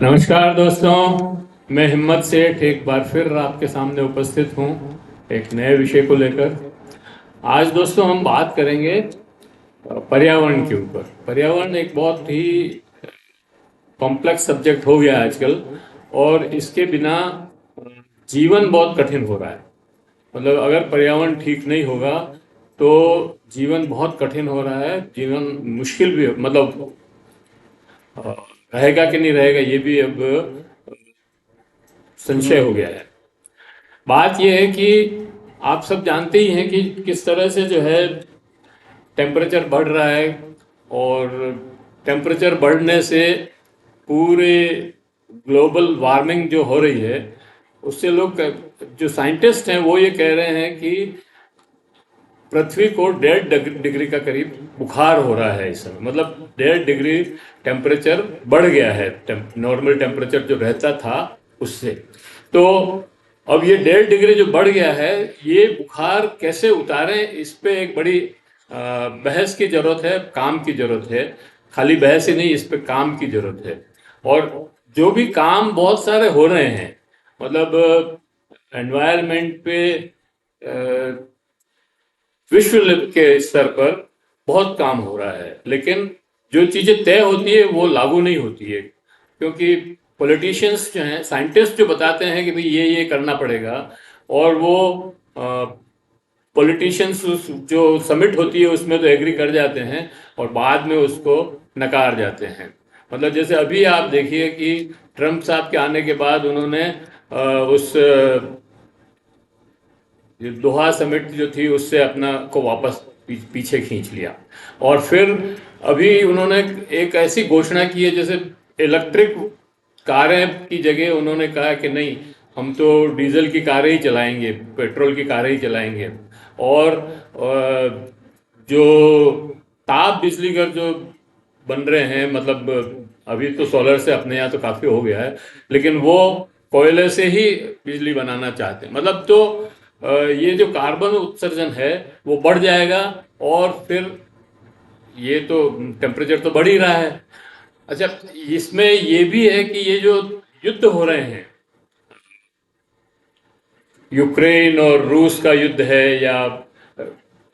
नमस्कार दोस्तों, मैं हिम्मत सेठ एक बार फिर आपके सामने उपस्थित हूँ एक नए विषय को लेकर। आज दोस्तों हम बात करेंगे पर्यावरण के ऊपर। पर्यावरण एक बहुत ही कॉम्प्लेक्स सब्जेक्ट हो गया है आजकल, और इसके बिना जीवन बहुत कठिन हो रहा है। मतलब अगर पर्यावरण ठीक नहीं होगा तो जीवन बहुत कठिन हो रहा है। जीवन मुश्किल भी मतलब अ, रहेगा कि नहीं रहेगा ये भी अब संशय हो गया है। बात यह है कि आप सब जानते ही हैं कि किस तरह से जो है टेम्परेचर बढ़ रहा है, और टेम्परेचर बढ़ने से पूरे ग्लोबल वार्मिंग जो हो रही है उससे लोग, जो साइंटिस्ट हैं वो ये कह रहे हैं कि पृथ्वी को 1.5 डिग्री का करीब बुखार हो रहा है इस समय। मतलब 1.5 डिग्री टेम्परेचर बढ़ गया है नॉर्मल टेम्परेचर जो रहता था उससे। तो अब ये 1.5 डिग्री जो बढ़ गया है, ये बुखार कैसे उतारें, इस पे एक बड़ी बहस की जरूरत है, काम की जरूरत है। खाली बहस ही नहीं, इस पे काम की जरूरत है। और जो भी काम बहुत सारे हो रहे हैं, मतलब एनवायरनमेंट पे विश्व के स्तर पर बहुत काम हो रहा है, लेकिन जो चीजें तय होती है वो लागू नहीं होती है। क्योंकि पॉलिटिशियंस जो हैं, साइंटिस्ट जो बताते हैं कि भाई ये करना पड़ेगा, और वो पॉलिटिशियंस जो समिट होती है उसमें तो एग्री कर जाते हैं और बाद में उसको नकार जाते हैं। मतलब जैसे अभी आप देखिए कि ट्रम्प साहब के आने के बाद उन्होंने उस ये दोहा समिट जो थी उससे अपना को वापस पीछे खींच लिया। और फिर अभी उन्होंने एक ऐसी घोषणा की है, जैसे इलेक्ट्रिक कारें की जगह उन्होंने कहा कि नहीं, हम तो डीजल की कारें ही चलाएंगे, पेट्रोल की कारें ही चलाएंगे। और जो ताप बिजली घर जो बन रहे हैं, मतलब अभी तो सोलर से अपने यहाँ तो काफी हो गया है, लेकिन वो कोयले से ही बिजली बनाना चाहते हैं। मतलब तो ये जो कार्बन उत्सर्जन है वो बढ़ जाएगा, और फिर ये तो टेम्परेचर तो बढ़ ही रहा है। अच्छा, इसमें ये भी है कि ये जो युद्ध हो रहे हैं, यूक्रेन और रूस का युद्ध है, या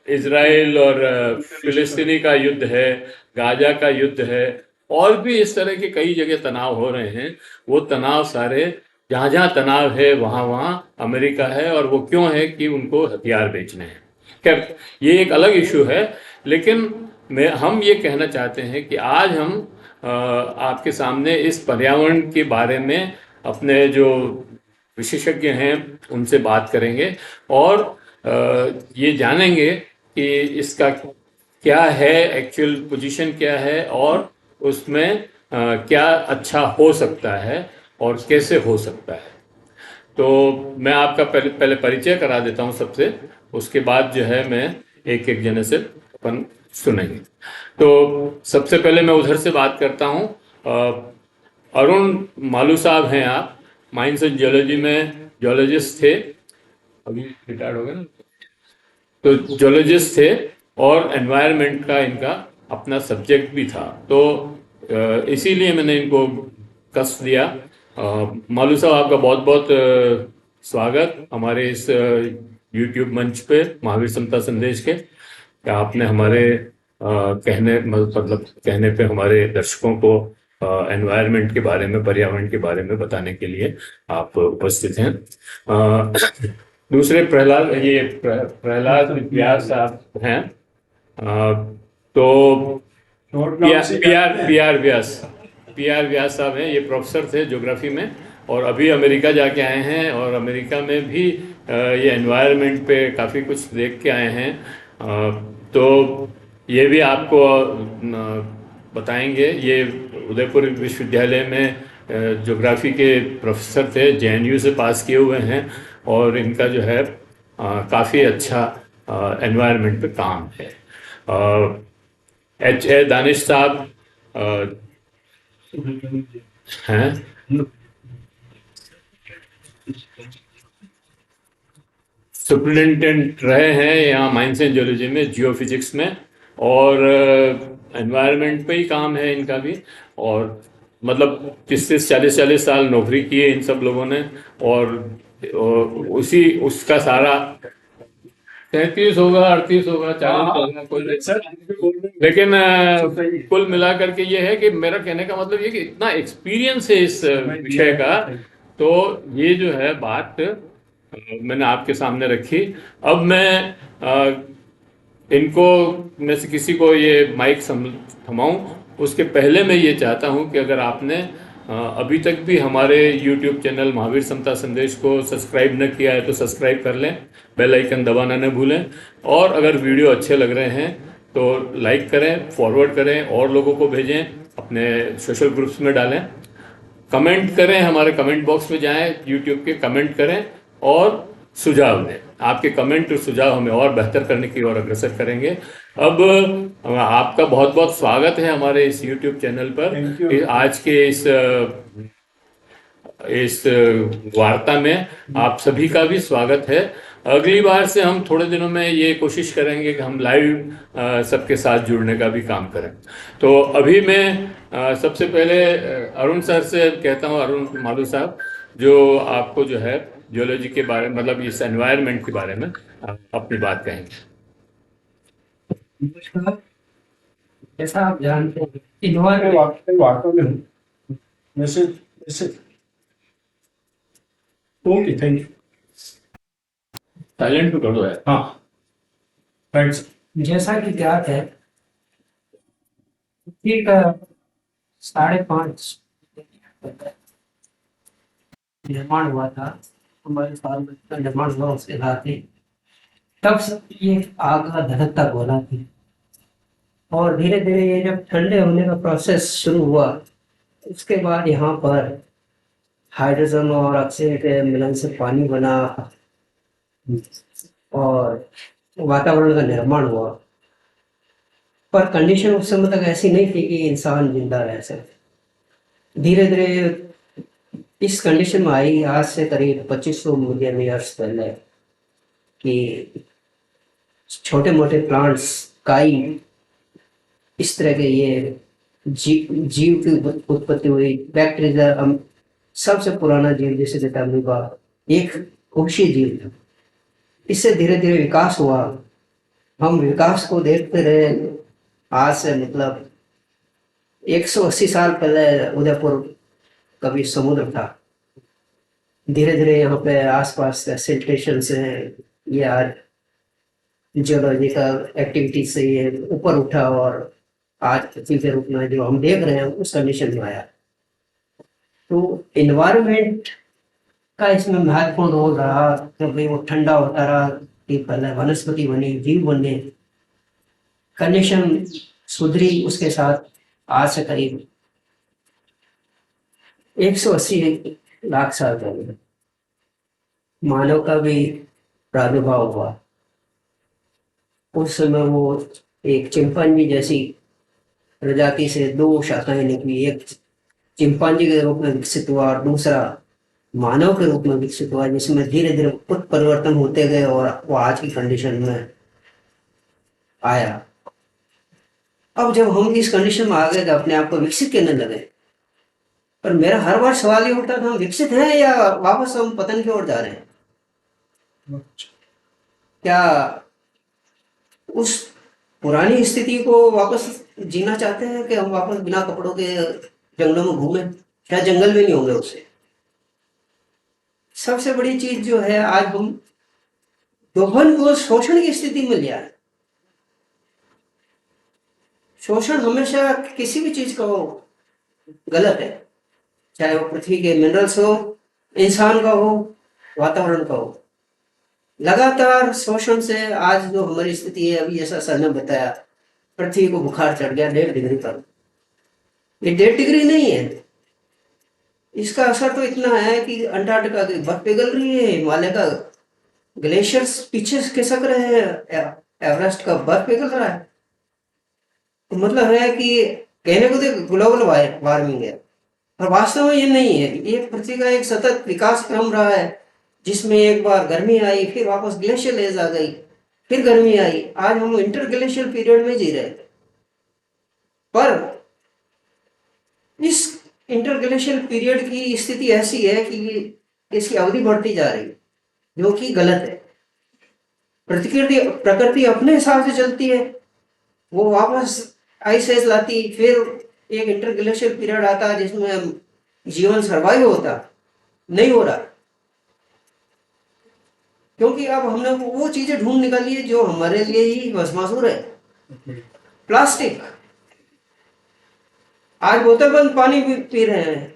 इजराइल और फिलिस्तीनी का युद्ध है, गाजा का युद्ध है, और भी इस तरह के कई जगह तनाव हो रहे हैं। वो तनाव सारे, जहां जहां तनाव है वहां वहां अमेरिका है, और वो क्यों है कि उनको हथियार बेचने हैं। खैर, ये एक अलग इशू है। लेकिन हम ये कहना चाहते हैं कि आज हम आपके सामने इस पर्यावरण के बारे में अपने जो विशेषज्ञ हैं उनसे बात करेंगे, और ये जानेंगे कि इसका क्या है, एक्चुअल पोजीशन क्या है, और उसमें क्या अच्छा हो सकता है और कैसे हो सकता है। तो मैं आपका पहले पहले परिचय करा देता हूं सबसे, उसके बाद जो है मैं एक एक जने से अपन सुनेंगे। तो सबसे पहले मैं उधर से बात करता हूं। अरुण मालू साहब हैं, आप माइंस एंड जियोलॉजी में जियोलॉजिस्ट थे, अभी रिटायर्ड हो गए ना, तो जियोलॉजिस्ट थे, और एनवायरनमेंट का इनका अपना सब्जेक्ट भी था। तो इसीलिए मैंने इनको कस दिया। मालू साहब, आपका बहुत बहुत स्वागत हमारे इस यूट्यूब मंच पे, महावीर समता संदेश के। क्या आपने हमारे कहने पे हमारे दर्शकों को एनवायरनमेंट के बारे में, पर्यावरण के बारे में बताने के लिए आप उपस्थित हैं। दूसरे प्रहलाद व्यास साहब हैं। तो पी आर व्यास साहब हैं, ये प्रोफेसर थे ज्योग्राफी में, और अभी अमेरिका जाके आए हैं, और अमेरिका में भी ये एनवायरनमेंट पे काफ़ी कुछ देख के आए हैं। तो ये भी आपको बताएंगे। ये उदयपुर विश्वविद्यालय में ज्योग्राफी के प्रोफेसर थे, जेएनयू से पास किए हुए हैं, और इनका जो है काफ़ी अच्छा एनवायरनमेंट पे काम है। एच ए दानिश साहब हैं, सुपरिटेंडेंट रहे हैं यहाँ माइंस एंड जियोलॉजी में, जियो फिजिक्स में, और एनवायरनमेंट पे ही काम है इनका भी। और मतलब 30-40 साल नौकरी की है इन सब लोगों ने। और उसी उसका सारा 33 होगा, 38 होगा, 40 होगा, कोई नहीं। लेकिन कुल मिलाकर के ये है कि मेरा कहने का मतलब ये कि इतना एक्सपीरियंस है इस विषय का। तो ये जो है बात मैंने आपके सामने रखी। अब मैं इनको में से किसी को ये माइक थमाऊं उसके पहले मैं ये चाहता हूं कि अगर आपने अभी तक भी हमारे YouTube चैनल महावीर समता संदेश को सब्सक्राइब न किया है तो सब्सक्राइब कर लें, बेल आइकन दबाना न भूलें। और अगर वीडियो अच्छे लग रहे हैं तो लाइक करें, फॉरवर्ड करें, और लोगों को भेजें, अपने सोशल ग्रुप्स में डालें, कमेंट करें, हमारे कमेंट बॉक्स में जाएं, यूट्यूब के कमेंट करें और सुझाव दें। आपके कमेंट और सुझाव हमें और बेहतर करने की ओर अग्रसर करेंगे। अब आपका बहुत बहुत स्वागत है हमारे इस यूट्यूब चैनल पर। आज के इस वार्ता में आप सभी का भी स्वागत है। अगली बार से हम थोड़े दिनों में ये कोशिश करेंगे कि हम लाइव सबके साथ जुड़ने का भी काम करें। तो अभी मैं सबसे पहले अरुण सर से कहता हूँ, अरुण मालू साहब, जो आपको जो है जियोलॉजी के बारे में, मतलब इस एनवायरनमेंट के बारे में अपनी बात कहेंगे। नमस्कार। जैसा आप जानते हैं इन्वायरमेंट वार्ता में हूँ वैसे वैसे। Okay, thank you. साइलेंट भी कर दो यार। हाँ, थैंक्स। जैसा कि ज्ञात है पृथ्वी का 5.5 निर्माण हुआ था। हमारे साल का निर्माण हुआ उसके साथ ही तब से ये आग का धधकता गोला थी। और धीरे धीरे ये जब ठंडे होने का प्रोसेस शुरू हुआ उसके बाद यहाँ पर हाइड्रोजन और ऑक्सीजन के मिलन से पानी बना और वातावरण का निर्माण हुआ। पर कंडीशन उस समय तक ऐसी नहीं थी कि इंसान जिंदा रह सके। धीरे धीरे इस कंडीशन में आई आज से करीब 2500 मिलियन ईयर्स पहले कि छोटे मोटे प्लांट्स, काई, इस तरह के ये जीव की उत्पत्ति हुई। बैक्टीरिया सबसे पुराना जीव जिसे कहते हैं अमीबा, एक कोशीय जीव था। इससे धीरे धीरे विकास हुआ। हम विकास को देखते रहे। आज से मतलब 180 साल पहले उदयपुर कभी समुद्र था। धीरे धीरे यहाँ पे आसपास का सिल्टेशन से ये आज जियोलॉजिकल एक्टिविटी से ये ऊपर उठा और आज पृथ्वी के रूप में जो हम देख रहे हैं उस कंडीशन में आया। तो इन्वायरमेंट का इसमें महत्वपूर्ण रोल रहा क्योंकि वो ठंडा होता रहा कि पहले वनस्पति बनी, जीव बने, कंडीशन सुधरी। उसके साथ आज से करीब 180 लाख साल पहले मानव का भी प्रादुर्भाव हुआ। उस समय वो एक चिंपांजी जैसी प्रजाति से 2 शाखाएं निकली। एक चिंपांजी के रूप में विकसित हुआ और दूसरा मानव के रूप में विकसित हुआ, जिसमें धीरे धीरे उत्परिवर्तन होते गए और वो आज की कंडीशन में आया। अब जब हम इस कंडीशन में आ गए तो अपने आप को विकसित करने लगे। पर मेरा हर बार सवाल ये उठता था, हम विकसित हैं या वापस हम पतन की ओर जा रहे हैं? क्या उस पुरानी स्थिति को वापस जीना चाहते हैं कि हम वापस बिना कपड़ों के जंगलों में घूमें? क्या जंगल भी नहीं होंगे उससे? सबसे बड़ी चीज जो है, आज हम दोहन को शोषण की स्थिति में लिया है। शोषण हमेशा किसी भी चीज का हो गलत है, चाहे वो पृथ्वी के मिनरल्स हो, इंसान का हो, वातावरण का हो। लगातार शोषण से आज जो हमारी स्थिति है, अभी जैसा सर ने बताया, पृथ्वी को बुखार चढ़ गया 1.5 डिग्री पर। ये 1.5 डिग्री नहीं है, इसका असर तो इतना है कि अंटार्कटिका की बर्फ पिघल रही है, हिमालय का ग्लेशियर्स पीछे खिसक रहे हैं, एवरेस्ट का बर्फ पिघल रहा है। तो मतलब है कि कहने को तो ग्लोबल वार्मिंग है, पर वास्तव में ये नहीं है। ये पृथ्वी का एक सतत विकास क्रम रहा है जिसमें एक बार गर्मी आई, फिर वापस ग्लेशियल एज आ गई, फिर गर्मी आई। आज हम इंटर ग्लेशियल पीरियड में जी रहे थे। पर इस इंटरग्लेशियल पीरियड की स्थिति ऐसी है कि इसकी अवधि बढ़ती जा रही है, जो कि गलत है। प्रकृति प्रकृति अपने हिसाब से चलती है, वो वापस आइस एज लाती, फिर एक इंटरग्लेशियल पीरियड आता है जिसमें जीवन सर्वाइव होता, नहीं हो रहा, क्योंकि अब हमने वो चीजें ढूंढ निकाली है जो हमारे लिए ही भस्मासुर है। प्लास्टिक, आज बोतल बंद पानी पी रहे हैं,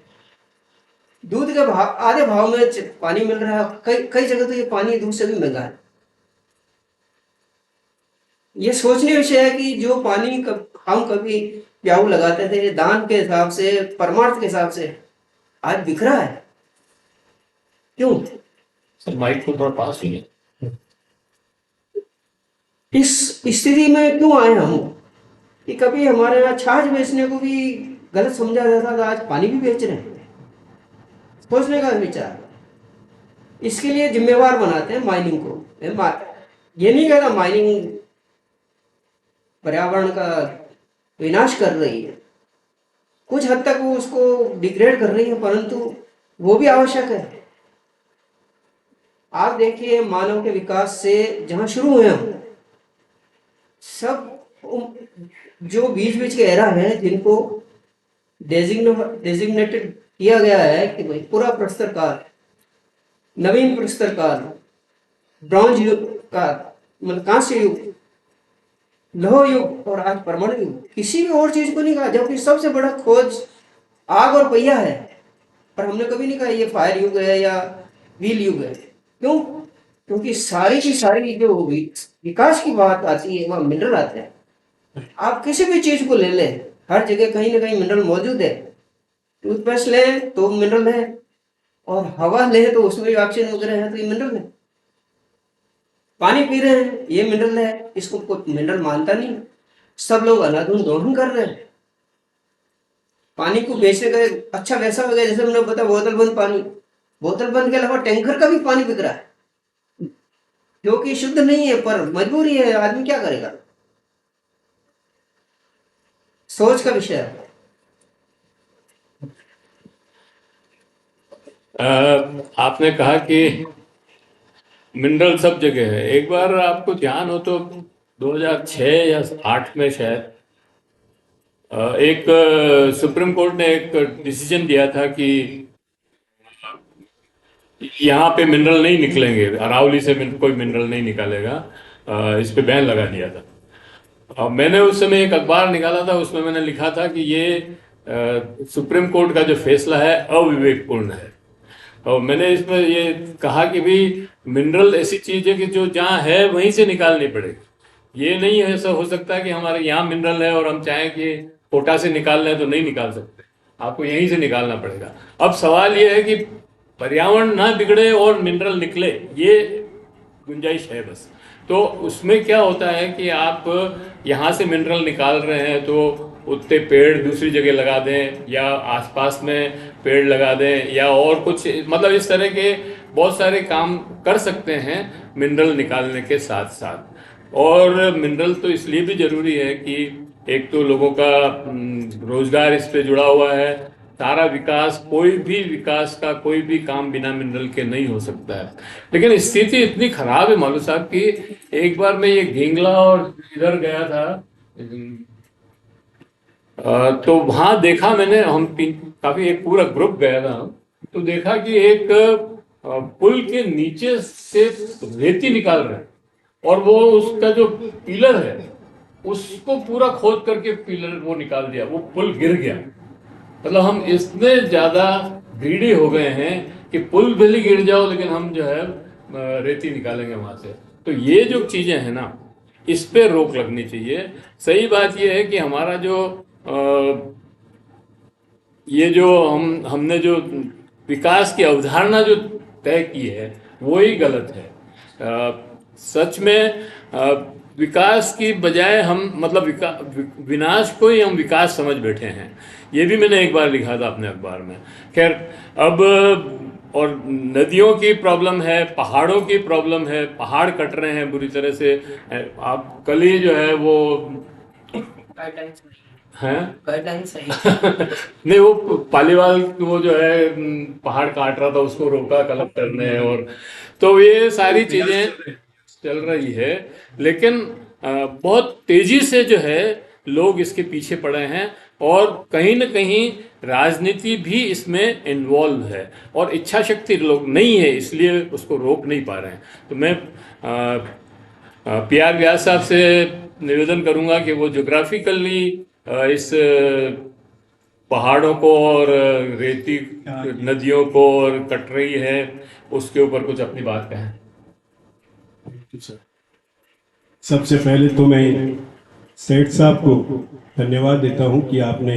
दूध के भाव आधे भाव में पानी मिल रहा है, कई कई जगह तो ये पानी दूध से भी महंगा है। ये सोचने विषय है कि जो पानी हम कभी प्याऊ लगाते थे दान के हिसाब से, परमार्थ के हिसाब से, आज बिखरा है। क्यों? सर माइक को थोड़ा पास ही है। इस स्थिति में क्यों आए हम कि कभी हमारे यहाँ छाछ बेचने को भी गलत समझा जाता था, आज पानी भी बेच रहे हैं। सोचने का विचार, इसके लिए जिम्मेवार बनाते हैं माइनिंग को। ये नहीं कहता माइनिंग पर्यावरण का विनाश कर रही है, कुछ हद तक वो उसको डिग्रेड कर रही है, परंतु वो भी आवश्यक है। आप देखिए मानव के विकास से जहां शुरू हुए हम सब, जो बीच बीच के एरा है जिनको डेजिग्नेटेड किया गया है कि भाई पूरा प्रस्तर काल, नवीन प्रस्तर काल, ब्रॉन्ज युग का मतलब कांस्य युग, लौह युग और आज परमाणु युग, किसी भी और चीज को नहीं कहा, जबकि सबसे बड़ा खोज आग और पहिया है, पर हमने कभी नहीं कहा ये फायर युग है या व्हील युग है। क्यों? क्योंकि सारी की सारी जो विकास की बात आती है वह मिनरल आते हैं। आप किसी भी चीज को ले लें, हर जगह कहीं ना कहीं मिनरल मौजूद है। टूथपेस्ट लें तो मिनरल है, और हवा लें तो उसमें भी ऑक्सीजन वगैरह है, तो ये मिनरल है। पानी पी रहे हैं, ये मिनरल है, इसको कोई मिनरल मानता नहीं। सब लोग अनाधुन दोहन कर रहे हैं। पानी को बेचने का अच्छा वैसा हो गया जैसे मैंने बताया बोतल बंद पानी, बोतल बंद के अलावा टैंकर का भी पानी बिक रहा है, जो कि शुद्ध नहीं है, पर मजबूरी है, आदमी क्या करेगा। सोच का विषय है। आपने कहा कि मिनरल सब जगह है। एक बार आपको ध्यान हो तो 2006 या 8 में शायद एक सुप्रीम कोर्ट ने एक डिसीजन दिया था कि यहाँ पे मिनरल नहीं निकलेंगे, अरावली से कोई मिनरल नहीं निकालेगा, इस पे बैन लगा दिया था। मैंने उस समय एक अखबार निकाला था, उसमें मैंने लिखा था कि ये सुप्रीम कोर्ट का जो फैसला है अविवेकपूर्ण है। और मैंने इसमें ये कहा कि भी मिनरल ऐसी चीज है कि जो जहाँ है वहीं से निकालनी पड़ेगी। ये नहीं ऐसा हो सकता कि हमारे यहाँ मिनरल है और हम चाहें कि कोटा से निकाल लें तो नहीं निकाल सकते, आपको यहीं से निकालना पड़ेगा। अब सवाल ये है कि पर्यावरण ना बिगड़े और मिनरल निकले, ये गुंजाइश है बस। तो उसमें क्या होता है कि आप यहाँ से मिनरल निकाल रहे हैं तो उतने पेड़ दूसरी जगह लगा दें, या आसपास में पेड़ लगा दें, या और कुछ, मतलब इस तरह के बहुत सारे काम कर सकते हैं मिनरल निकालने के साथ साथ। और मिनरल तो इसलिए भी ज़रूरी है कि एक तो लोगों का रोजगार इस पे जुड़ा हुआ है। सारा विकास, कोई भी विकास का कोई भी काम बिना मिनरल के नहीं हो सकता है। लेकिन स्थिति इतनी खराब है मौलवी साहब कि एक बार मैं ये ढींगला और इधर गया था, तो वहां देखा मैंने, हम काफी एक पूरा ग्रुप गया था, तो देखा कि एक पुल के नीचे से रेती निकाल रहे हैं, और वो उसका जो पिलर है उसको पूरा खोद करके पिलर वो निकाल दिया, वो पुल गिर गया। मतलब हम इतने ज्यादा ग्रीडी हो गए हैं कि पुल भले गिर जाओ लेकिन हम जो है रेती निकालेंगे वहां से। तो ये जो चीजें हैं ना, इस पे रोक लगनी चाहिए। सही बात ये है कि हमारा जो ये जो हमने जो विकास की अवधारणा जो तय की है वो ही गलत है। सच में विकास की बजाय हम मतलब विनाश को ही हम विकास समझ बैठे हैं। ये भी मैंने एक बार लिखा था अपने अखबार में। खैर, अब और नदियों की प्रॉब्लम है, पहाड़ों की प्रॉब्लम है, पहाड़ कट रहे हैं बुरी तरह से। आप कल ही जो है वो हैं गाइडलाइन सही नहीं, वो पालीवाल वो जो है पहाड़ काट रहा था, उसको रोका कलेक्ट करने, और तो ये सारी चीजें चल रही है। लेकिन बहुत तेजी से जो है लोग इसके पीछे पड़े हैं, और कहीं न कहीं राजनीति भी इसमें इन्वॉल्व है, और इच्छा शक्ति लोग नहीं है, इसलिए उसको रोक नहीं पा रहे हैं। तो मैं पी आर व्यास साहब से निवेदन करूंगा कि वो ज्योग्राफिकली इस पहाड़ों को और रेती नदियों को और कट रही है, उसके ऊपर कुछ अपनी बात कहें। सबसे पहले तो मैं सेठ साहब को धन्यवाद देता हूं कि आपने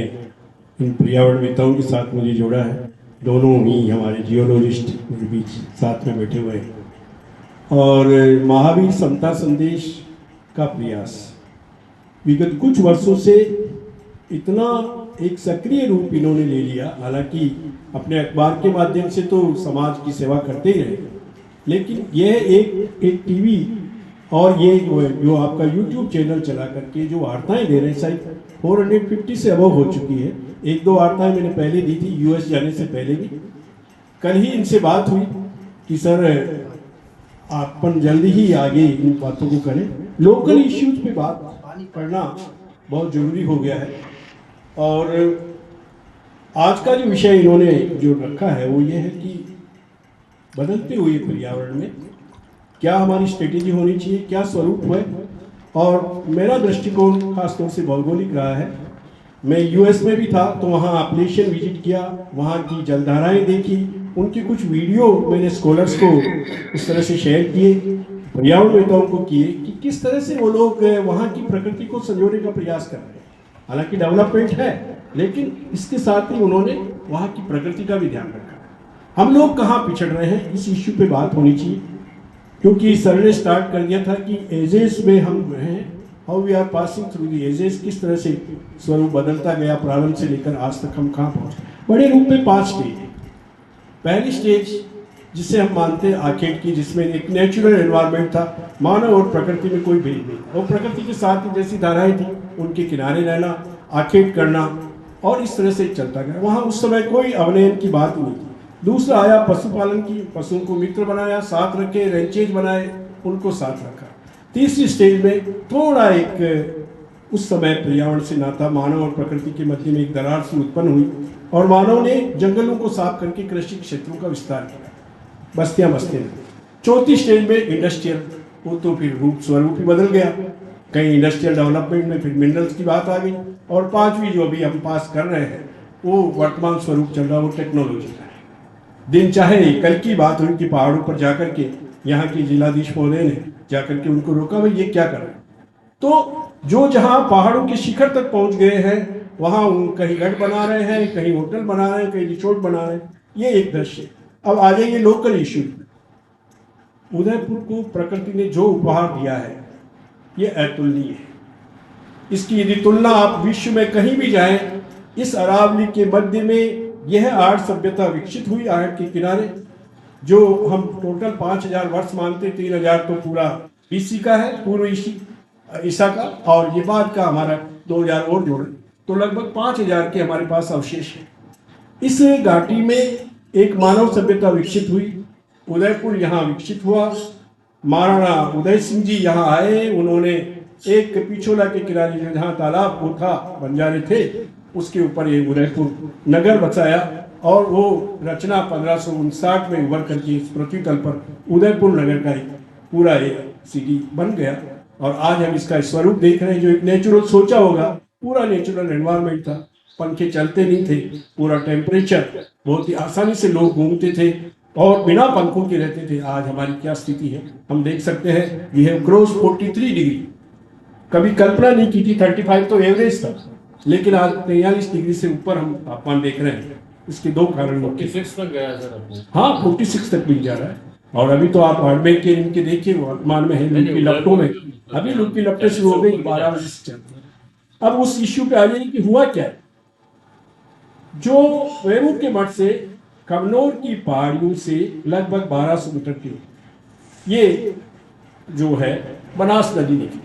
इन पर्यावरणवेताओं के साथ मुझे जोड़ा है। दोनों ही हमारे जियोलॉजिस्ट मेरे बीच साथ में बैठे हुए हैं। और महावीर समता संदेश का प्रयास विगत कुछ वर्षों से इतना एक सक्रिय रूप इन्होंने ले लिया। हालांकि अपने अखबार के माध्यम से तो समाज की सेवा करते ही रहे, लेकिन यह एक टीवी और ये जो आपका यूट्यूब चैनल चला करके जो वार्ताएं दे रहे हैं, शायद 450 से अबव हो चुकी है। एक दो वार्ताएं मैंने पहले दी थी, यूएस जाने से पहले भी। कल ही इनसे बात हुई कि सर अपन जल्दी ही आगे इन बातों को करें। लोकल इश्यूज पे बात करना बहुत जरूरी हो गया है। और आज का जो विषय इन्होंने जो रखा है वो ये है कि बदलते हुए पर्यावरण में क्या हमारी स्ट्रेटेजी होनी चाहिए, क्या स्वरूप है। और मेरा दृष्टिकोण खासतौर से भौगोलिक रहा है। मैं यूएस में भी था तो वहाँ एप्लेशियन विजिट किया, वहाँ की जलधाराएं देखी, उनकी कुछ वीडियो मैंने स्कॉलर्स को इस तरह से शेयर किए, पर्यावरणवेताओं को किए कि किस तरह से वो लोग वहाँ की प्रकृति को संजोने का प्रयास कर रहे हैं। हालांकि डेवलपमेंट है, लेकिन इसके साथ ही उन्होंने वहाँ की प्रकृति का भी ध्यान रखा। हम लोग कहाँ पिछड़ रहे हैं, इस इश्यू पे बात होनी चाहिए। क्योंकि सर ने स्टार्ट कर दिया था कि एजेस में हम हैं, how we are passing through the ages, किस तरह से स्वरूप बदलता गया प्रारंभ से लेकर आज तक हम कहाँ पहुँचे। बड़े रूप में 5 स्टेज है। पहली स्टेज जिसे हम मानते हैं आखेट की, जिसमें एक नेचुरल एनवायरनमेंट था, मानव और प्रकृति में कोई भेद नहीं था। वो प्रकृति के साथ ही जैसी धाराएं थी उनके किनारे रहना, आखेट करना, और इस तरह से चलता गया। वहाँ उस समय कोई अवनयन की बात नहीं थी। दूसरा आया पशुपालन की, पशुओं को मित्र बनाया, साथ रखे, रेंचेज बनाए, उनको साथ रखा। तीसरी स्टेज में थोड़ा एक उस समय पर्यावरण से नाता मानव और प्रकृति के मध्य में एक दरार सी उत्पन्न हुई, और मानव ने जंगलों को साफ करके कृषि क्षेत्रों का विस्तार किया, बस्तियां बस्तियां। चौथी स्टेज में इंडस्ट्रियल, वो तो फिर रूप स्वरूप ही बदल गया। कहीं इंडस्ट्रियल डेवलपमेंट में फिर मिनरल्स की बात आ गई। और पांचवी जो अभी हम पास कर रहे हैं वो वर्तमान स्वरूप चल रहा, वो टेक्नोलॉजी का है। दिन चाहे कल की बात हुई कि पहाड़ों पर जाकर के यहाँ की जिलाधीश महोदय ने जाकर के उनको रोका, भाई ये क्या कर रहे हैं। तो जो जहाँ पहाड़ों के शिखर तक पहुँच गए हैं वहाँ कहीं गढ़ बना रहे हैं, कहीं होटल बना रहे हैं, कहीं रिसोर्ट बना रहे हैं। ये एक दृश्य। अब आ जाइए लोकल इश्यू। उदयपुर को प्रकृति ने जो उपहार दिया है ये अतुलनीय है। इसकी यदि तुलना आप विश्व में कहीं भी जाएं, इस अरावली के मध्य में यह आर्ट सभ्यता विकसित हुई। आर्ट के किनारे जो हम टोटल 5000 वर्ष मानते, 3000 तो पूरा बीसी का है, पूर्व ईसा का, और ये बाद का हमारा 2000 और जोड़े तो लगभग 5000 के हमारे पास अवशेष है। इस घाटी में एक मानव सभ्यता विकसित हुई। उदयपुर यहाँ विकसित हुआ। महाराणा उदय सिंह जी यहाँ आए, उन्होंने एक पिछोला के किनारे जहाँ तालाब वो था, बंजारे थे, उसके ऊपर ये उदयपुर नगर बसाया, और वो रचना 1559 में उभर करके इस पृथ्वी तल पर उदयपुर नगर का एक पूरा एक सिटी बन गया। और आज हम इसका स्वरूप देख रहे हैं, जो एक नेचुरल सोचा होगा, पूरा नेचुरल एनवायरनमेंट था, पंखे चलते नहीं थे, पूरा टेम्परेचर, बहुत ही आसानी से लोग घूमते थे और बिना पंखों के रहते थे। आज हमारी क्या स्थिति है हम देख सकते हैं। We have cross 43 degree. कभी कल्पना नहीं की थी, 35 तो एवरेज था, लेकिन आज 43 डिग्री से ऊपर हम तापमान देख रहे हैं। इसके दो कारण होते हैं। 46 तक गया सर अपने। हाँ, 46 तक मिल जा रहा है। और अभी तो आप हॉर्नबिल के इनके देखिए वर्तमान में है, लू की लपटों में, अभी लू की लपटें शुरू हो गई, 12 बजे से चलती है। अब उस इश्यू पे आ जाइए कि हुआ क्या है। जो वेरू के मठ से कमनौर की पहाड़ियों से लगभग 1200 मीटर की ये जो है बनास नदी निकली।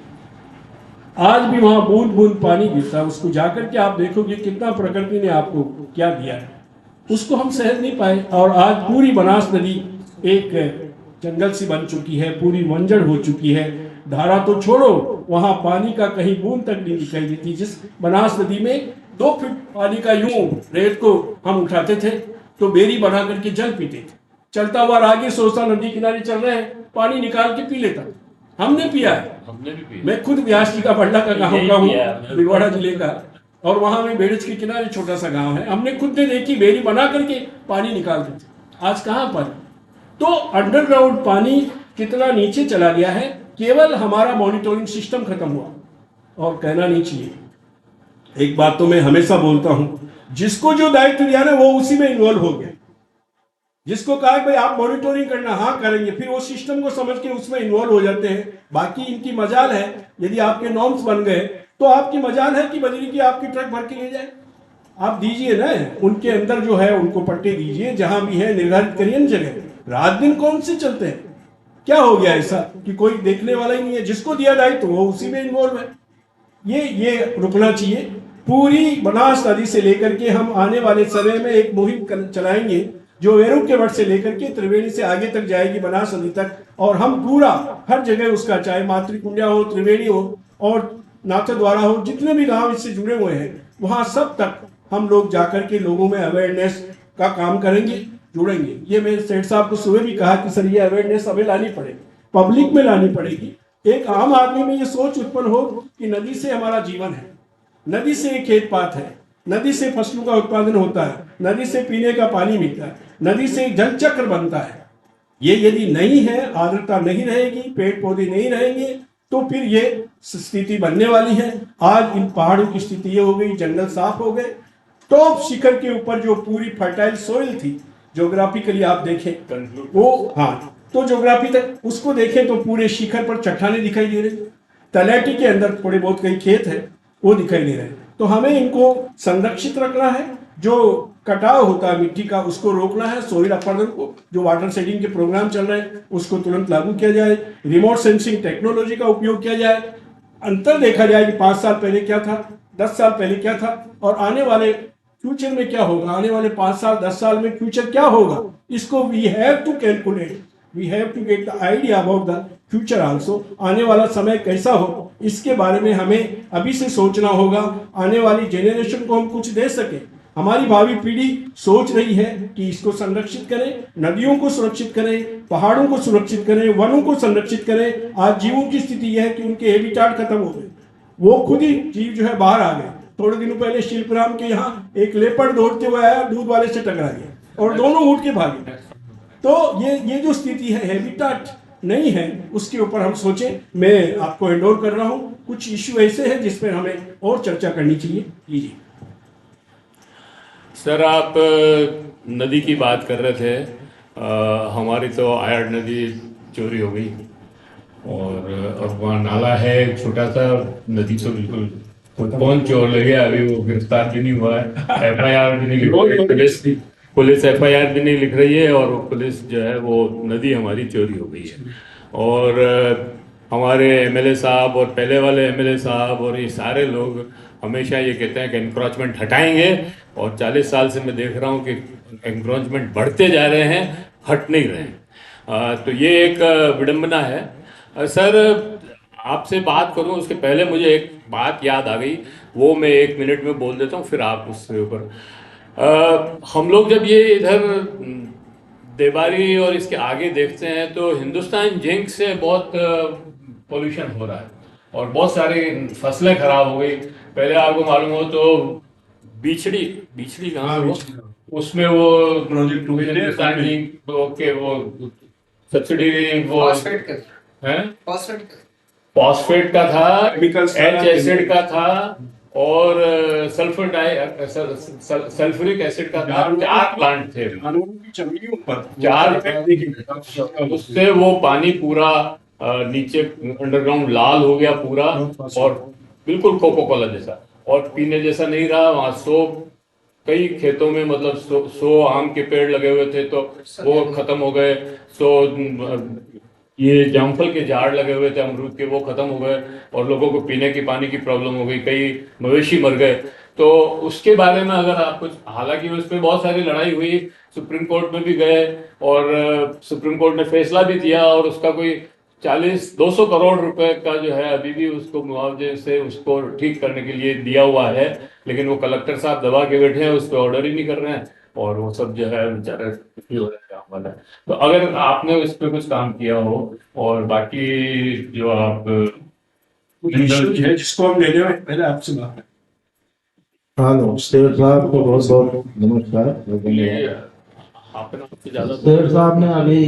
आज भी वहां बूंद बूंद पानी गिरता है, उसको जाकर के आप देखोगे कितना प्रकृति ने आपको क्या दिया है, उसको हम सहज नहीं पाए। और आज पूरी बनास नदी एक जंगल सी बन चुकी है, पूरी बंजर हो चुकी है। धारा तो छोड़ो, वहां पानी का कहीं बूंद तक नहीं दिखाई देती। जिस बनास नदी में 2 फीट पानी का यूं रेत को हम उठाते थे तो बेरी बना करके जल पीते थे। चलता हुआ आगे सोचता नदी किनारे चल रहे हैं, पानी निकाल के पी लेता। हमने पिया है, हमने भी पिया। मैं खुद व्यास जी का बंडा का गाँव यही का हूँ, पिया है। भिलवाड़ा जिले का, और वहां में बेड़ज के किनारे छोटा सा गांव है। हमने खुद ने देखी, बेरी बना करके पानी निकालते थे। आज कहाँ पर? तो अंडरग्राउंड पानी कितना नीचे चला गया है, केवल हमारा मॉनिटरिंग सिस्टम खत्म हुआ। और कहना नहीं चाहिए, एक बात तो मैं हमेशा बोलता हूं, जिसको जो दायित्व दिया ना वो उसी में इन्वॉल्व हो गया। जिसको कहा भाई आप मॉनिटरिंग करना, हाँ करेंगे, फिर वो सिस्टम को समझ के उसमें इन्वॉल्व हो जाते हैं। बाकी इनकी मजाल है, यदि आपके नॉर्म्स बन गए तो आपकी मजाल है कि बजरी की आपकी ट्रक भर के ले जाए। आप दीजिए ना, उनके अंदर जो है उनको पट्टे दीजिए, जहां भी है निर्धारित करिए न जगह। रात दिन कौन से चलते हैं? क्या हो गया ऐसा कि कोई देखने वाला ही नहीं है? जिसको दिया दायित्व वो उसी में इन्वॉल्व है। ये रुकना चाहिए। पूरी बनास नदी से लेकर के हम आने वाले समय में एक मुहिम चलाएंगे जो वेरू के वट से लेकर के त्रिवेणी से आगे तक जाएगी, बनास नदी तक। और हम पूरा हर जगह उसका, चाहे मातृकुंडिया हो, त्रिवेणी हो और नाथद्वारा हो, जितने भी गांव इससे जुड़े हुए हैं वहां सब तक हम लोग जाकर के लोगों में अवेयरनेस का काम करेंगे, जुड़ेंगे। ये मैं सेठ साहब को सुबह भी कहा कि सर ये अवेयरनेस हमें लानी पड़ेगी, पब्लिक में लानी पड़ेगी। एक आम आदमी में ये सोच उत्पन्न हो कि नदी से हमारा जीवन है, नदी से एक खेत पात है, नदी से फसलों का उत्पादन होता है, नदी से पीने का पानी मिलता है, नदी से एक जल चक्र बनता है। ये यदि नहीं है, आर्द्रता नहीं रहेगी, पेड़ पौधे नहीं रहेंगे, तो फिर ये स्थिति बनने वाली है। आज इन पहाड़ों की स्थिति ये हो गई, जंगल साफ हो गए। टॉप शिखर के ऊपर जो पूरी फर्टाइल सोइल थी, ज्योग्राफिकली आप देखें वो, हाँ, तो ज्योग्राफी तक उसको देखें तो पूरे शिखर पर चट्टानें दिखाई दे रही, तलैटी के अंदर थोड़े बहुत कई खेत है वो दिखाई दे रहे हैं। तो हमें इनको संरक्षित रखना है। जो कटाव होता है मिट्टी का उसको रोकना है। सोइल अपरदन को, जो वाटर शेडिंग के प्रोग्राम चल रहे हैं उसको तुरंत लागू किया जाए। रिमोट सेंसिंग टेक्नोलॉजी का उपयोग किया जाए। अंतर देखा जाए कि 5 साल पहले क्या था, 10 साल पहले क्या था और आने वाले फ्यूचर में क्या होगा, आने वाले 5 साल 10 साल में फ्यूचर क्या होगा। इसको we have to calculate, we have to get the idea about the future also. आने वाला समय कैसा हो इसके बारे में हमें अभी से सोचना होगा। आने वाली जेनरेशन को हम कुछ दे सके। हमारी भावी पीढ़ी सोच रही है कि इसको संरक्षित करें, नदियों को सुरक्षित करें, पहाड़ों को सुरक्षित करें, वनों को संरक्षित करें। आज जीवों की स्थिति यह है कि उनके हैबिटाट खत्म हो गए, वो खुद ही जीव जो है बाहर आ गए। थोड़े दिनों पहले शिल्पराम के यहाँ एक लेपर्ड दौड़ते हुए आया, दूध वाले से टकरा गया और दोनों उठ के भागे। तो ये जो स्थिति है, हैबिटाट नहीं है, उसके ऊपर हम सोचें। मैं आपको एंडोर कर रहा हूँ। कुछ इश्यू ऐसे हैं जिस पर हमें और चर्चा करनी चाहिए। लीजिए सर, आप नदी की बात कर रहे थे। हमारी तो आयड़ नदी चोरी हो गई और अब वहाँ नाला है छोटा सा, नदी तो बिल्कुल, कौन चोर ले गया अभी वो गिरफ्तार भी नहीं हुआ है, FIR भी नहीं लिख रही, पुलिस FIR भी नहीं लिख रही है और वो पुलिस जो है वो नदी हमारी चोरी हो गई है। और हमारे MLA साहब और पहले वाले MLA साहब और ये सारे लोग हमेशा ये कहते हैं कि एनक्रोचमेंट हटाएंगे और 40 साल से मैं देख रहा हूँ कि एनक्रोचमेंट बढ़ते जा रहे हैं, हट नहीं रहे हैं। तो ये एक विडंबना है। सर, आपसे बात करूं उसके पहले मुझे एक बात याद आ गई, वो मैं 1 मिनट में बोल देता हूं, फिर आप उसके ऊपर। हम लोग जब ये इधर देवारी और इसके आगे देखते हैं तो हिंदुस्तान जिंक से बहुत पोल्यूशन हो रहा है और बहुत सारी फसलें खराब हो गई। पहले आपको मालूम हो तो बिछड़ी कहाँ वो, उसमें वो प्रोजेक्ट हिंदुस्तान जिंक ओके वो सब्सिडी वो है, फॉस्फेट का था, H एसिड का था और सल्फ्यूरिक एसिड का था। 4 प्लांट थे, 4। उससे वो पानी पूरा नीचे अंडरग्राउंड लाल हो गया पूरा और बिल्कुल कोको कोला जैसा और पीने जैसा नहीं रहा। वहाँ 100 कई खेतों में मतलब 100 आम के पेड़ लगे हुए थे तो वो खत्म हो गए। 100 ये जामफल के झाड़ लगे हुए थे अमरूद के, वो खत्म हो गए और लोगों को पीने की पानी की प्रॉब्लम हो गई, कई मवेशी मर गए। तो उसके बारे में अगर आप कुछ, हालांकि उस पर बहुत सारी लड़ाई हुई, सुप्रीम कोर्ट में भी गए और सुप्रीम कोर्ट ने फैसला भी दिया और उसका कोई 200 करोड़ रुपए का जो है अभी भी उसको मुआवजे से उसको ठीक करने के लिए दिया हुआ है, लेकिन वो कलेक्टर साहब दबा के बैठे हैं, उस पर ऑर्डर ही नहीं कर रहे हैं और वो सब जो है बेचारे दुखी हो रहे हैं काम वाला। तो अगर आपने इस पे कुछ काम किया हो और बाकी जो आप इश्यूज है जिसको हम लेने में पहले आपसे बात हेलो शेर साहब को बहुत बहुत नमस्कार। ये आपने आपसे ज्यादा शेर साहब ने अभी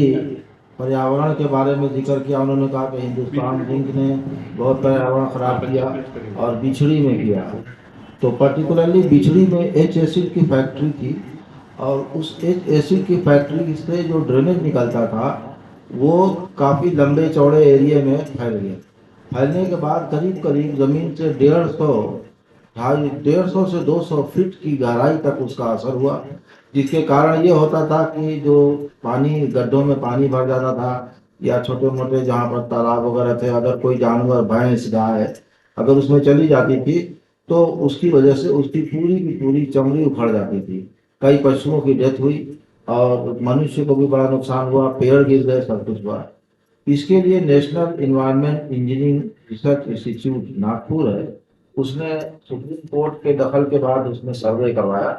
पर्यावरण के बारे में जिक्र किया। उन्होंने कहा कि हिंदुस्तान जिंक ने बहुत पर्यावरण खराब किया और बिछड़ी में किया। तो पर्टिकुलरली बिछड़ी में एच एसिड की फैक्ट्री थी और उस एच एसिड की फैक्ट्री से जो ड्रेनेज निकलता था वो काफ़ी लंबे चौड़े एरिया में फैल गया। फैलने के बाद करीब करीब ज़मीन से 150 से 200 फीट की गहराई तक उसका असर हुआ, जिसके कारण ये होता था कि जो पानी गड्ढों में पानी भर जाता था या छोटे मोटे जहाँ पर तालाब वगैरह थे, अगर कोई जानवर भैंस गाय अगर उसमें चली जाती थी तो उसकी वजह से उसकी पूरी की पूरी चमड़ी उखड़ जाती थी। कई पशुओं की डेथ हुई और मनुष्य को भी बड़ा नुकसान हुआ, पेड़ गिर गए, सब कुछ हुआ। इसके लिए national environment engineering research institute Nagpur है, उसने सुप्रीम कोर्ट के दखल के बाद उसने सर्वे करवाया।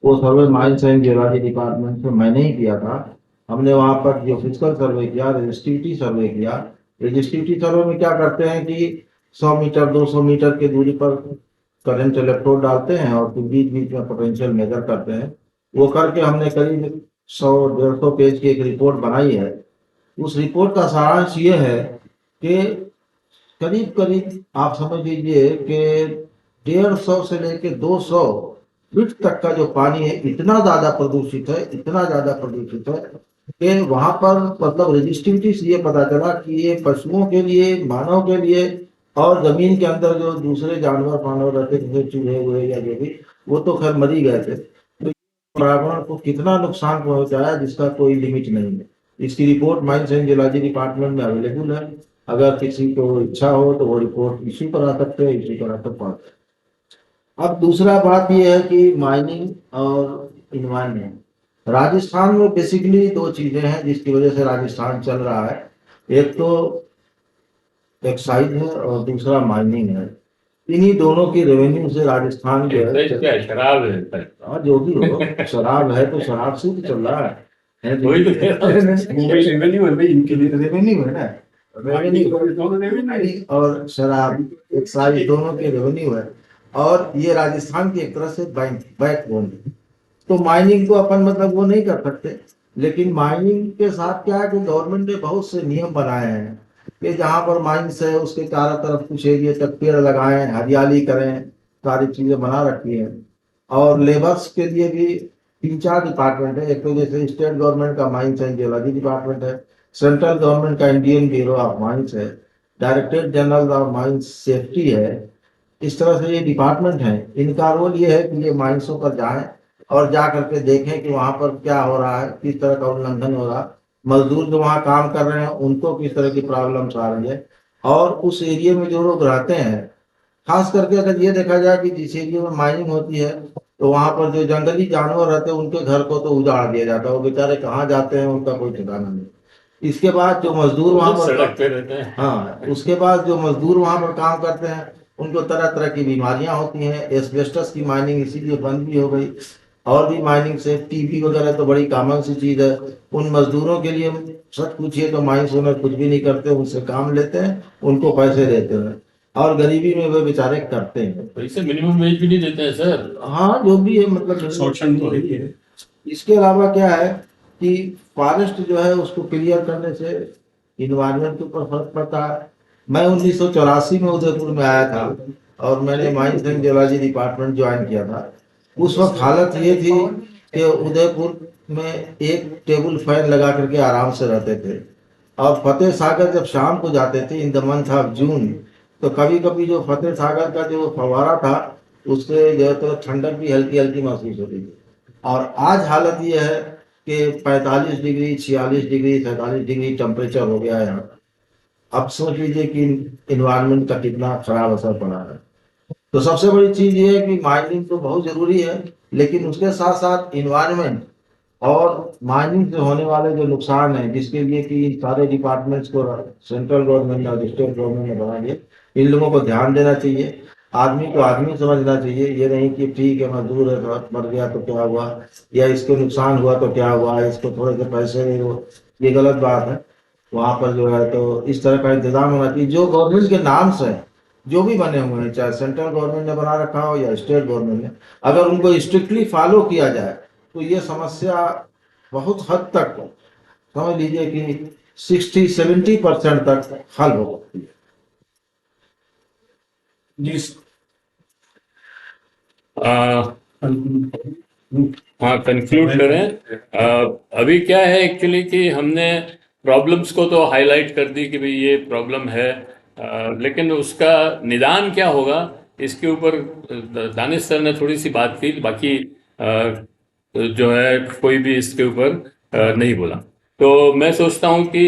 वो सर्वे माइंस एंड जियोलॉजी डिपार्टमेंट से मैंने ही किया था। हमने वहाँ पर जो फिजिकल सर्वे किया, रजिस्ट्रिविटी सर्वे किया। रजिस्ट्रिविटी सर्वे में क्या करते हैं कि 100 मीटर 200 मीटर की दूरी पर करंट इलेक्ट्रोड डालते हैं और फिर बीच बीच में पोटेंशियल मेजर करते हैं। वो करके हमने करीब 100-150 पेज की एक रिपोर्ट बनाई है। उस रिपोर्ट का सारांश ये है कि करीब करीब आप समझ लीजिए कि 150 से लेके 200 फीट तक का जो पानी है इतना ज्यादा प्रदूषित है, इतना ज्यादा प्रदूषित है कि वहां पर मतलब रजिस्ट्रिविटी से ये पता चला कि ये पशुओं के लिए, मानव के लिए और जमीन के अंदर जो दूसरे जानवर मानव रहते थे, चूहे हुए या जो भी, वो तो खैर मर ही गए थे। तो पर्यावरण को कितना नुकसान पहुंचाया जिसका कोई लिमिट नहीं है। इसकी report mines and geology department में अवेलेबल है। अगर किसी को इच्छा हो तो वो रिपोर्ट इश्यू करा सकते हैं, इश्यू करा तो पा सकते। अब दूसरा बात ये है कि माइनिंग और इन्वायरमेंट, राजस्थान में बेसिकली दो चीजें हैं जिसकी वजह से राजस्थान चल रहा है। एक तो एक्साइज है और दूसरा माइनिंग है। इन्हीं दोनों की रेवेन्यू से राजस्थान जो है, क्या शराब है? हाँ जो भी हो, शराब है तो शराब से भी चल रहा है। वही तो कह रहा हूँ। मुंबई रेवेन्यू है भाई, इनके लिए रेवेन्यू है ना, रेवेन्यू और शराब एक्साइज दोनों के रेवेन्यू है और ये राजस्थान की एक तरह से बैकबोन है। तो माइनिंग को अपन मतलब वो नहीं कर सकते, लेकिन माइनिंग के साथ क्या है कि गवर्नमेंट ने बहुत से नियम बनाए हैं कि जहाँ पर माइंस है उसके चारों तरफ कुछ एरिया तक पेड़ लगाएं, हरियाली करें, सारी चीजें बना रखी हैं। और लेबर्स के लिए भी 3-4 डिपार्टमेंट है। एक तो जैसे स्टेट गवर्नमेंट का माइंस एंड जियोलॉजी डिपार्टमेंट है, सेंट्रल गवर्नमेंट का इंडियन ब्यूरो ऑफ माइंस है, directorate general of mines safety है। इस तरह से ये डिपार्टमेंट है। इनका रोल ये है कि ये माइंसों पर जाएं और जा करके देखें कि वहाँ पर क्या हो रहा है, किस तरह का उल्लंघन हो रहा है, मजदूर जो वहाँ काम कर रहे हैं उनको किस तरह की प्रॉब्लम्स आ रही है, और उस एरिया में जो लोग रहते हैं, खास करके अगर ये देखा जाए कि जिस एरिया में माइनिंग होती है तो वहाँ पर जो जंगली जानवर रहते हैं उनके घर को तो उजाड़ दिया जाता है। वो बेचारे कहाँ जाते हैं उनका कोई ठिकाना नहीं। इसके बाद जो मजदूर वहाँ पर सड़क पे रहते हैं। हाँ, उसके बाद जो मजदूर वहाँ पर काम करते हैं उनको तरह तरह की बीमारियां होती हैं। एस्बेस्टस की माइनिंग इसीलिए बंद भी हो गई। और भी माइनिंग से टीबी वगैरह तो बड़ी कॉमन सी चीज है। उन मजदूरों के लिए सच पूछिए तो माइंस ओनर कुछ भी नहीं करते, उनसे काम लेते हैं, उनको पैसे देते हैं और गरीबी में वे बेचारे करते हैं। पैसे मिनिमम वेज भी नहीं देते हैं सर। हाँ, जो भी है मतलब शोषण तो है ही है। इसके अलावा क्या है कि फॉरेस्ट जो है उसको क्लियर करने से इन्वायरमेंट के ऊपर फर्क पड़ता है। मैं 1984 में उदयपुर में आया था और मैंने mines and geology department join किया था। उस वक्त हालत ये थी कि उदयपुर में एक टेबल फैन लगा करके आराम से रहते थे और फतेह सागर जब शाम को जाते थे in the month of June, तो कभी कभी जो फतेह सागर का जो फवारा था उससे जो है तो ठंडक भी हल्की हल्की महसूस होती थी। और आज हालत ये है कि 45 डिग्री 46 डिग्री 47 डिग्री टेम्परेचर हो गया है यहाँ। अब सोच लीजिए कि इन्वायरमेंट का कितना खराब असर पड़ा है। तो सबसे बड़ी चीज ये है कि माइनिंग तो बहुत जरूरी है, लेकिन उसके साथ साथ इन्वायरमेंट और माइनिंग से होने वाले जो नुकसान है, जिसके लिए कि सारे डिपार्टमेंट्स को सेंट्रल गवर्नमेंट और स्टेट गवर्नमेंट ने बना दिए, इन लोगों को ध्यान देना चाहिए। आदमी को आदमी समझना चाहिए, ये नहीं कि ठीक है मजदूर है मर गया तो क्या हुआ, या इसको नुकसान हुआ तो क्या हुआ, इसको थोड़े से पैसे नहीं हो, ये गलत बात है। वहाँ पर जो है तो इस तरह का इंतजाम होना चाहिए। जो गवर्नमेंट के नाम से जो भी बने हुए हैं, चाहे सेंट्रल गवर्नमेंट ने बना रखा हो या स्टेट गवर्नमेंट ने, अगर उनको स्ट्रिक्टली फॉलो किया जाए तो ये समस्या बहुत हद तक, समझ लीजिए कि 60-70% तक हल हो सकती है। जी आ, हाँ, कंक्लूड करें। अभी क्या है एक्चुअली कि हमने प्रॉब्लम्स को तो हाईलाइट कर दी कि भाई ये प्रॉब्लम है, लेकिन उसका निदान क्या होगा इसके ऊपर दानिश सर ने थोड़ी सी बात की, बाकी जो है कोई भी इसके ऊपर नहीं बोला। तो मैं सोचता हूँ कि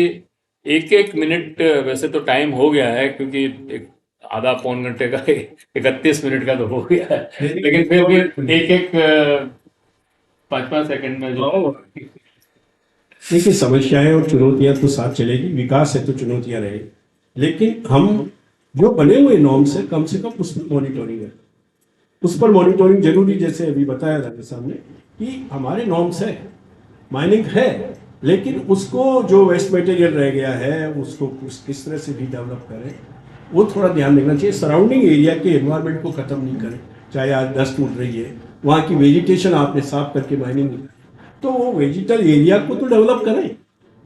एक एक मिनट, वैसे तो टाइम हो गया है क्योंकि एक आधा पौन घंटे का 31 मिनट का तो हो गया है, लेकिन फिर भी एक एक 5-5 सेकंड में जो देखिए, समस्याएं और चुनौतियां तो साथ चलेगी, विकास है तो चुनौतियां रहेगी, लेकिन हम जो बने हुए नॉर्म्स है कम से कम उस पर मॉनिटरिंग है, उस पर मॉनिटरिंग जरूरी। जैसे अभी बताया राजा साहब ने कि हमारे नॉर्म्स है, माइनिंग है, लेकिन उसको जो वेस्ट मटेरियल रह गया है उसको किस तरह से भी डेवलप करें, वो थोड़ा ध्यान देना चाहिए। सराउंडिंग एरिया के एनवायरनमेंट को खत्म नहीं करें, चाहे आज डस्ट उड़ रही है, वहाँ की वेजिटेशन आपने साफ करके माइनिंग नहीं, तो वो वेजिटल एरिया को तो डेवलप करें।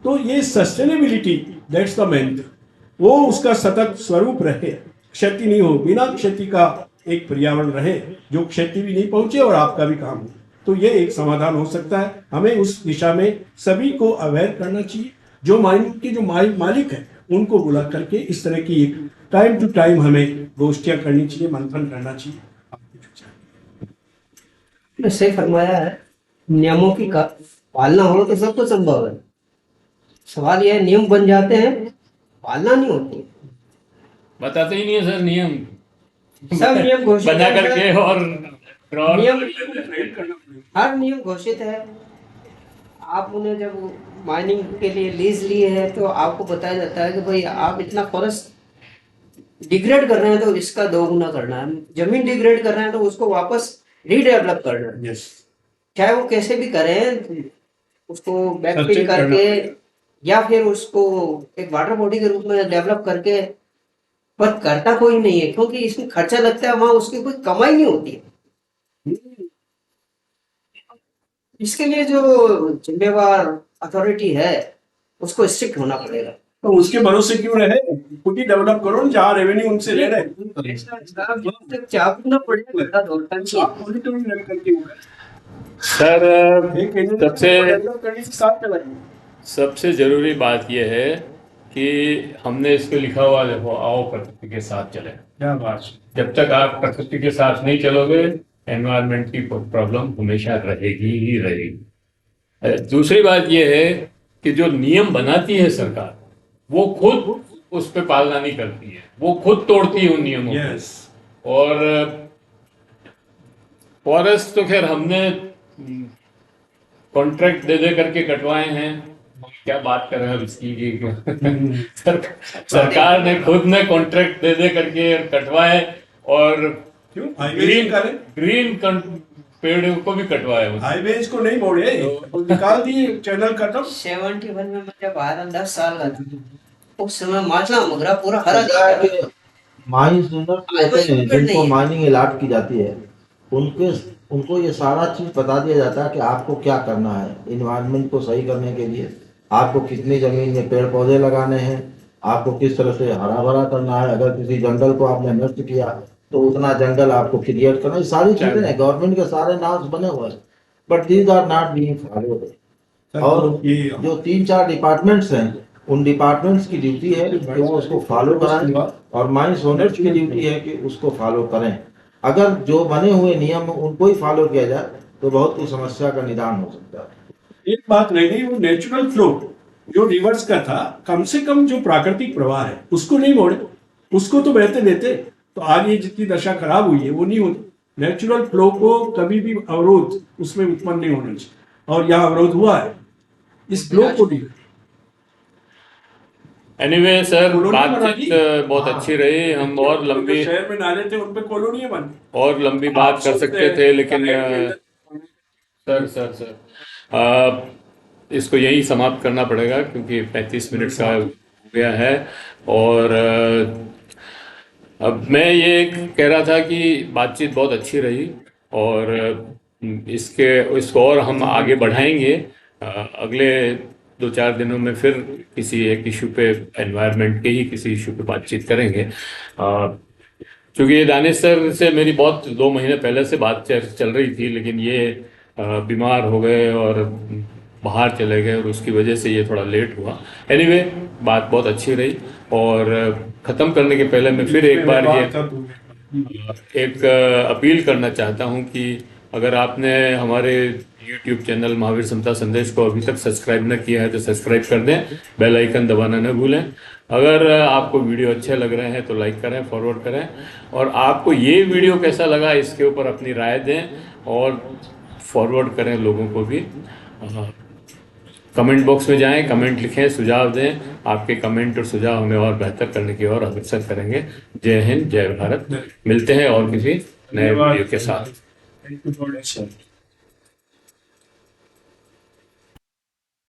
तो ये सस्टेनेबिलिटी, दैट्स द मेन, वो उसका सतत स्वरूप रहे, क्षति नहीं हो, बिना क्षति का एक पर्यावरण रहे, जो क्षति भी नहीं पहुंचे और आपका भी काम हो, तो ये एक समाधान हो सकता है। हमें उस दिशा में सभी को अवेयर करना चाहिए। जो माइनिंग के जो मालिक है उनको बुला करके इस तरह की एक टाइम टू टाइम हमें गोष्ठियां करनी चाहिए, मंथन करना चाहिए। आपने सही फरमाया है, नियमों की पालना हो तो सब कुछ संभव है। सवाल यह है, नियम बन जाते हैं, पालना नहीं होती। बताते ही नहीं है सर नियम, सब नियम घोषित बना है, करके और नियम, हर नियम घोषित है। आप उन्हें जब माइनिंग के लिए लीज लिए है तो आपको बताया जाता है कि भाई आप इतना फॉरेस्ट डिग्रेड कर रहे हैं तो इसका 2 गुना करना है, जमीन डिग्रेड कर रहे हैं तो उसको वापस रीडेवलप करना है। यस, चाहे वो कैसे भी करें, उसको बैकफिल करके या फिर उसको एक वाटर बॉडी के रूप में डेवलप करके, पर करता कोई नहीं है क्योंकि इसमें खर्चा लगता है, वहां उसकी कोई कमाई नहीं होती है। इसके लिए जो जिम्मेवार अथॉरिटी है उसको स्ट्रिक्ट होना पड़ेगा। तो उसके भरोसे क्यों रहे, खुद ही डेवलप करो, जहाँ रेवेन्यू उनसे ले रहे चापना पड़ेगा दौड़ता नहीं। मॉनिटरिंग रख करके सर सबसे जरूरी बात यह है कि हमने इसको लिखा हुआ देखो, आओ प्रकृति के साथ चले। क्या बात, जब तक आप प्रकृति के साथ नहीं चलोगे, एनवायरनमेंट की प्रॉब्लम हमेशा रहेगी ही रहेगी। दूसरी बात यह है कि जो नियम बनाती है सरकार, वो खुद उस पर पालना नहीं करती है, वो खुद तोड़ती है उन नियमों को। यस, और फॉरेस्ट तो खैर हमने कॉन्ट्रैक्ट दे दे करके कटवाए हैं, क्या बात कर रहे हैं इसकी सरकार ने खुद ने कॉन्ट्रैक्ट दे दे करके कटवाए, और क्यों ग्रीन पेड़ को भी कटवाए। हाईवेज को नहीं मोड़े, तो निकाल दिए, चैनल खत्म। 71 में मैं जब आया 10 साल का था, उस समय माचला मगरा पूरा हरा दिखा। माइंस होते हैं जिनको माइनिंग अलॉट की जाती है, उनको ये सारा चीज बता दिया जाता है कि आपको क्या करना है इन्वायरमेंट को सही करने के लिए, आपको कितनी जमीन में पेड़ पौधे लगाने हैं, आपको किस तरह से हरा भरा करना है, अगर किसी जंगल को आपने नष्ट किया तो उतना जंगल आपको क्रिएट करना, ये सारी चीजें हैं, गवर्नमेंट के सारे नॉर्म्स बने हुए हैं, but these are not being followed. और जो 3-4 डिपार्टमेंट्स हैं, उन डिपार्टमेंट्स की ड्यूटी है कि वो उसको फॉलो कराएं, और माइंस ओनर्स की ड्यूटी है कि उसको फॉलो करें। अगर जो बने हुए नियम उनको ही फॉलो किया जाए तो बहुत सी समस्या का निदान हो सकता है। एक बात रह गई, वो नेचुरल फ्लो, जो रिवर्स का था, कम से कम जो प्राकृतिक प्रवाह है उसको नहीं मोड़े, उसको तो बहते देते तो आज ये जितनी दशा खराब हुई है वो नहीं होती। नेचुरल फ्लो को कभी भी अवरोध उसमें उत्पन्न नहीं होना चाहिए, और यहाँ अवरोध हुआ है, इस फ्लो को नहीं। एनीवे सर, कॉलोनी बना बातचीत दी। बहुत अच्छी रही। हम और जो लंबी शहर में नाले थे उन पे कॉलोनियां बन बात कर सकते थे, लेकिन सर इसको यही समाप्त करना पड़ेगा क्योंकि 35 मिनट का हो गया है। और अब मैं ये कह रहा था कि बातचीत बहुत अच्छी रही और इसको और हम आगे बढ़ाएंगे। अगले 2-4 दिनों में फिर किसी एक इशू पे, एनवायरनमेंट के ही किसी इशू पे बातचीत करेंगे। क्योंकि दानिश सर से मेरी बहुत 2 महीने पहले से बात चल रही थी, लेकिन ये बीमार हो गए और बाहर चले गए और उसकी वजह से ये थोड़ा लेट हुआ। एनीवे, बात बहुत अच्छी रही। और ख़त्म करने के पहले मैं फिर एक बार एक अपील करना चाहता हूँ कि अगर आपने हमारे YouTube चैनल महावीर समता संदेश को अभी तक सब्सक्राइब न किया है तो सब्सक्राइब कर दें, बेल आइकन दबाना न भूलें। अगर आपको वीडियो अच्छे लग रहे हैं तो लाइक करें, फॉरवर्ड करें, और आपको ये वीडियो कैसा लगा इसके ऊपर अपनी राय दें और फॉरवर्ड करें लोगों को भी। कमेंट बॉक्स में जाएं, कमेंट लिखें, सुझाव दें। आपके कमेंट और सुझाव हमें और बेहतर करने की और अग्रसर करेंगे। जय हिंद, जय भारत। मिलते हैं और किसी नए वीडियो के साथ। Thank you very much, sir.